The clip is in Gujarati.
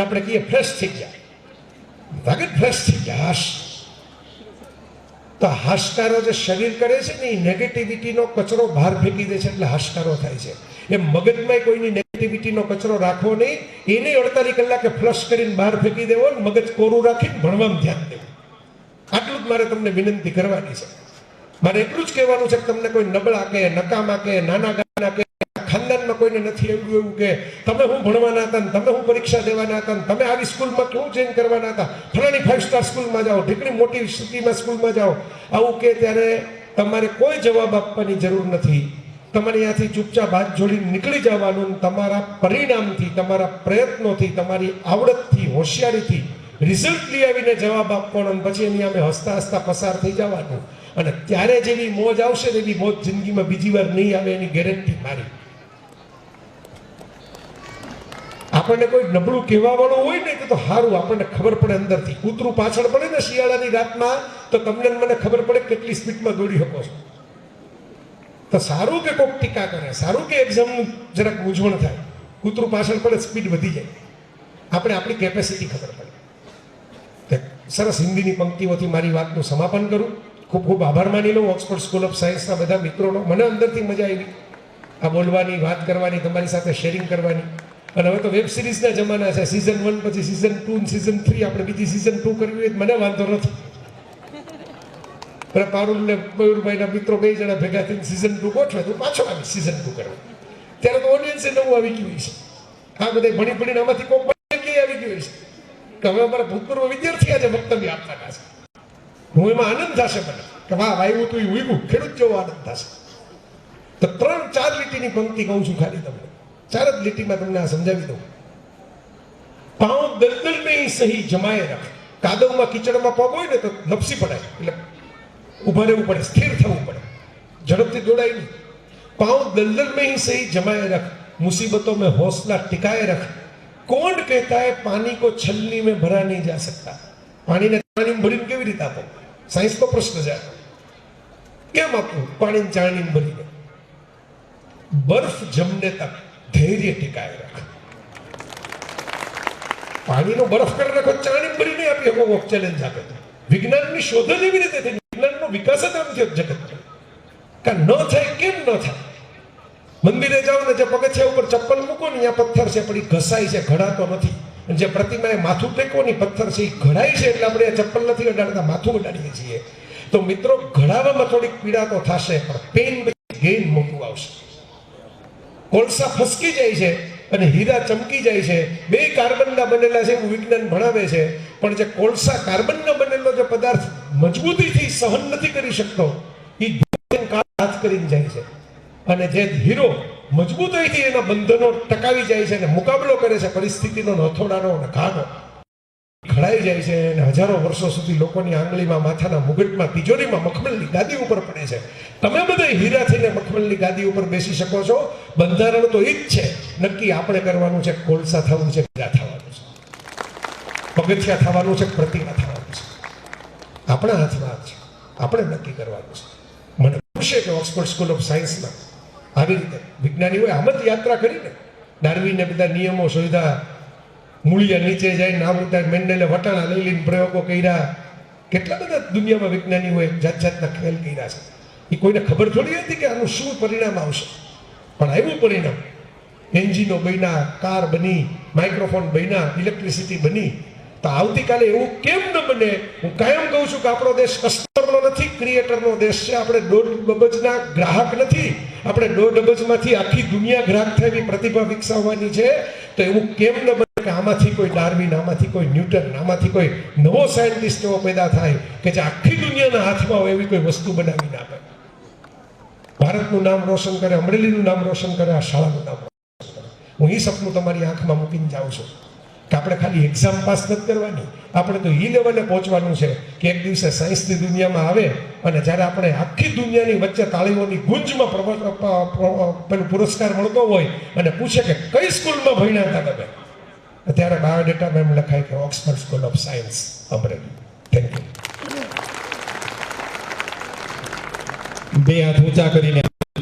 આપણે કહીએ ફ્રેશ થઈ ગયા, ભગત ફ્રેશ થઈ ગયા, હાશ. તો હાશકારો જે શરીર કરે છે ને એ નેગેટિવિટીનો કચરો બહાર ફેંકી દે છે, એટલે હાશકારો થાય છે. એમ મગજમાં કોઈની નેગેટિવિટીનો કચરો રાખવો નહીં, એને 48 કલાકે ફ્લશ કરીને બહાર ફેંકી દેવો, મગજ કોરું રાખીને ભણવામાં ધ્યાન દેવું. આટલું જ મારે તમને વિનંતી કરવાની છે. મારે એટલું જ કહેવાનું છે કે તમને કોઈ નબળા કે નકામા કે નાના ગાના કે ખાનદાનમાં કોઈને નથી એવું કે તમે હું ભણવાના હતા ને તમે હું પરીક્ષા દેવાના હતા ને તમે આવી સ્કૂલમાં કેવું ચેન્જ કરવાના હતા, ફલાણી 5 સ્ટાર સ્કૂલમાં જાઓ, ઢીકણી મોટી સિટીમાં સ્કૂલમાં જાઓ, આવું કે ત્યારે તમારે કોઈ જવાબ આપવાની જરૂર નથી. તમારે ત્યાંથી ચૂપચાપ હાથ જોડીને નીકળી જવાનું, તમારા પરિણામથી, તમારા પ્રયત્નોથી, તમારી આવડતથી, હોશિયારીથી રિઝલ્ટ લઈ આવીને જવાબ આપવાનો, અને પછી એની અમે હસતા હસતા પસાર થઈ જવાનું. અને ત્યારે જેવી મોજ આવશે ને એવી મોજ જિંદગીમાં બીજી વાર નહીં આવે, એની ગેરંટી મારી. આપણને કોઈ નબળું કહેવા વાળું હોય ને તો સારું, આપણને ખબર પડે અંદરથી. કૂતરું પાછળ પડે ને શિયાળાની રાતમાં, તો તમને મને ખબર પડે કેટલી સ્પીડમાં દોડી શકો છો. તો સારું કે કોઈક ટીકા કરે, સારું કે એક્ઝામનું જરાક મૂંઝવણ થાય, કૂતરું પાછળ પડે સ્પીડ વધી જાય, આપણે આપણી કેપેસિટી ખબર પડે. સરસ હિન્દીની પંક્તિઓથી મારી વાતનું સમાપન કરું. ખૂબ ખૂબ આભાર માની લઉં ઓક્સફર્ડ સ્કૂલ ઓફ સાયન્સના બધા મિત્રોનો. મને અંદરથી મજા આવી આ બોલવાની, વાત કરવાની, તમારી સાથે શેરિંગ કરવાની. અને હવે તો વેબ સિરીઝના જમાના છે, સિઝન 1 પછી સિઝન 2 ને સિઝન 3, આપણે બીજી સિઝન 2 કરવી હોય મને વાંધો નથી. પારુલ ને મયુરભાઈના મિત્રો 2 જણા ભેગા થઈને સિઝન 2 ગોઠવે તો પાછો આવી સિઝન 2 કરવા. ત્યારે તો ઓડિયન્સે નવું આવી ગયું છે. આ બધા ભણી ભણીને આમાંથી કોક આવી ગયું છે કે હવે અમારા ભૂતપૂર્વ વિદ્યાર્થી આજે વક્તવ્ય આપવાના છે. હું એમાં આનંદ થશે મને કે વાહ વાયવું તું ઉગ્યું, ખેડૂત જેવો આનંદ થશે. તો 3-4 લીટીની પંક્તિ કહું છું ખાલી તમને, 4 જ લીટીમાં તમને આ સમજાવી દઉં. પાઉં દલદલ મેં સહી જમાએ રખ. કાદવમાં કીચડમાં પગ હોય ને તો લપસી પડાય, એટલે ઉભા રહેવું પડે, સ્થિર થવું પડે, ઝડપથી દોડાય નહીં. પાઉં દલદલ મેં સહી જમાए રખ, मुसीबतों में हौसला टिकाए रख. कौन कहता है पानी को छलनी में भरा नहीं जा सकता? पाણીને ચાળણીમાં ભરીને કેવી રીતે આપો? સાયન્સનો પ્રશ્ન છે. કેમ આપવું પાણીને ચાળણીમાં ભરીને? બર્ફ જમને તક ધૈર્ય ટિકાए रख. પાણીનો બરફ કરી રાખો, ચાળણીમાં ભરીને આપી શકો. ચેલેન્જ આપે તો વિજ્ઞાનની શોધ જ એવી રીતે થઈ, વિજ્ઞાનનો વિકાસ જ આમ થયો જગતમાં. કે ન થાય કેમ ન થાય? મંદિરે જાઓ ને જે પગથિયા ઉપર ચપ્પલ મૂકો ને ત્યાં પથ્થર છે પણ એ ઘસાય છે, ઘડાતો નથી. જે પ્રતિમાએ માથું ટેકો ને પથ્થર છે એ ઘડાય છે, એટલે આપણે ચપ્પલ નથી અડાડતા, માથું અડાડીએ છીએ. તો મિત્રો, ઘડાવામાં થોડીક પીડા તો થશે, પણ પેન ગેઇન મોટું આવશે. કોલસા ફસકી જાય છે અને હીરા ચમકી જાય છે. 2 કાર્બનના બનેલા છે એવું વિજ્ઞાન ભણાવે છે, પણ જે કોલસા કાર્બનનો બનેલો જે પદાર્થ મજબૂતીથી સહન નથી કરી શકતો એ હાથ કરીને જાય છે, અને જે હીરો મજબૂતાઈથી એના બંધનો ટકાવી જાય છે અને મુકાબલો કરે છે પરિસ્થિતિનો, હથોડાનો અને ઘાનો, ઘડાઈ જાય છે અને હજારો વર્ષો સુધી લોકોની આંગળીમાં, માથાના મુગટમાં, તિજોરીમાં મખમલની ગાદી ઉપર પડે છે. તમે બધા હીરા થઈને મખમલની ગાદી ઉપર બેસી શકો છો. બંધારણ તો એ જ છે, નક્કી આપણે કરવાનું છે. કોલસા થવું છે, હીરા થવાનું છે, પગથિયા થવાનું છે, પ્રતિમા થવાનું છે. આપણા હાથમાં છે, આપણે નક્કી કરવાનું છે. મને ખુશી કે ઓક્સફર્ડ સ્કૂલ ઓફ સાયન્સમાં આવી રીતે વિજ્ઞાનીઓએ આમ જ યાત્રા કરીને ડાર્વિને બધા નિયમો શોધ્યા, મૂળિયા નીચે જાય નામ ઉતાર, મેન્ડેલે વટાણા લઈ લઈને પ્રયોગો કર્યા. કેટલા બધા દુનિયામાં વિજ્ઞાનીઓએ જાત જાતના ખેલ કર્યા છે. એ કોઈને ખબર થોડી હતી કે આનું શું પરિણામ આવશે, પણ આવ્યું પરિણામ. એન્જિનો બન્યા, કાર બની, માઇક્રોફોન બન્યા, ઇલેક્ટ્રિસિટી બની. તો આવતીકાલે એવું કેમ ન બને? હું કાયમ કહું છું કે આપણો દેશ કસ્ટમરનો નથી, ક્રિએટરનો દેશ છે. આપણે 1.5 અબજના ગ્રાહક નથી, આપણે 1.5 અબજમાંથી આખી દુનિયા ગ્રાહક થાય એવી પ્રતિભા વિકસાવવાની છે. તો એવું કેમ ન બને કે આમાંથી કોઈ ડાર્વિન, આમાંથી કોઈ ન્યૂટન, આમાંથી કોઈ નવો સાયન્ટિસ્ટ એવો પેદા થાય કે જે આખી દુનિયાના હાથમાં હોય એવી કોઈ વસ્તુ બનાવીને આપે, ભારતનું નામ રોશન કરે, અમરેલીનું નામ રોશન કરે, આ શાળાનું નામ રોશન કરે. હું એ સપનું તમારી આંખમાં મૂકીને જાઉં છું કે આપણે ખાલી એક્ઝામ પાસ નથી કરવાની, આપણે તો એ લેવલે પહોંચવાનું છે કે એક દિવસે સાયન્સની દુનિયામાં આવે અને જ્યારે આપણે આખી દુનિયાની વચ્ચે તાળીઓની ગુંજમાં પેલો પુરસ્કાર મળતો હોય અને પૂછે કે કઈ સ્કૂલમાં ભણ્યા હતા તમે, ત્યારે બાયોડેટામાં એમ લખાય કે Oxford school of science, Amreli. Thank you. 2 હાથ ઊંચા કરીને